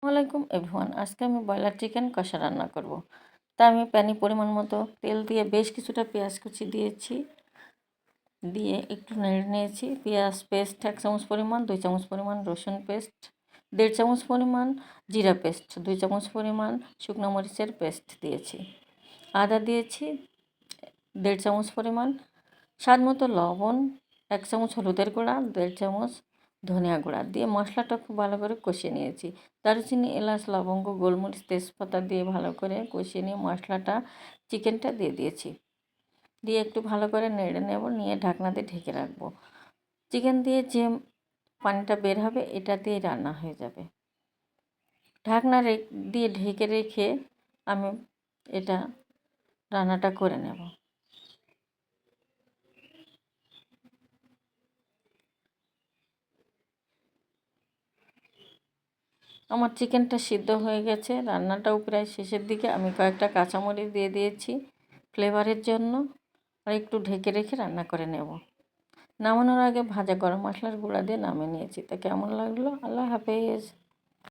আসসালামাইকুম এভরিওয়ান। আজকে আমি ব্রয়লার চিকেন কষা রান্না করব। তা আমি প্যানে পরিমাণ মতো তেল দিয়ে বেশ কিছুটা পেঁয়াজ কুচি দিয়েছি, দিয়ে একটু নেড়ে নিয়েছি। পেঁয়াজ পেস্ট 1 চামচ পরিমাণ, 2 চামচ পরিমাণ রসুন পেস্ট, 1.5 চামচ পরিমাণ জিরা পেস্ট, 2 চামচ পরিমাণ শুকনো মরিচের পেস্ট দিয়েছি। আদা দিয়েছি 1.5 চামচ পরিমাণ, স্বাদ মতো লবণ, 1 চামচ হলুদের গুঁড়া, 1.5 চামচ ধনিয়া গুঁড়া দিয়ে মশলাটা খুব ভালো করে কষিয়ে নিয়েছি। দারুচিনি, এলাচ, লবঙ্গ, গোলমরিচ, তেজপাতা দিয়ে ভালো করে কষিয়ে নিয়ে মশলাটা চিকেনটা দিয়ে দিয়েছি। দিয়ে একটু ভালো করে নেড়ে নেব, নিয়ে ঢাকনা দিয়ে ঢেকে রাখবো। চিকেন দিয়ে যে পানিটা বের হবে এটা দিয়ে রান্না হয়ে যাবে। ঢাকনা দিয়ে ঢেকে রেখে আমি এটা রান্নাটা করে নেব। আমার চিকেনটা সিদ্ধ হয়ে গেছে, রান্নাটাও প্রায় শেষের দিকে। আমি কয়েকটা কাঁচামরিচ দিয়ে দিয়েছি ফ্লেভারের জন্য, আর একটু ঢেকে রেখে রান্না করে নেব। নামানোর আগে ভাজা গরম মশলার গুঁড়া দিয়ে নামিয়ে নিয়েছি। তা কেমন লাগলো? আল্লাহ হাফেজ।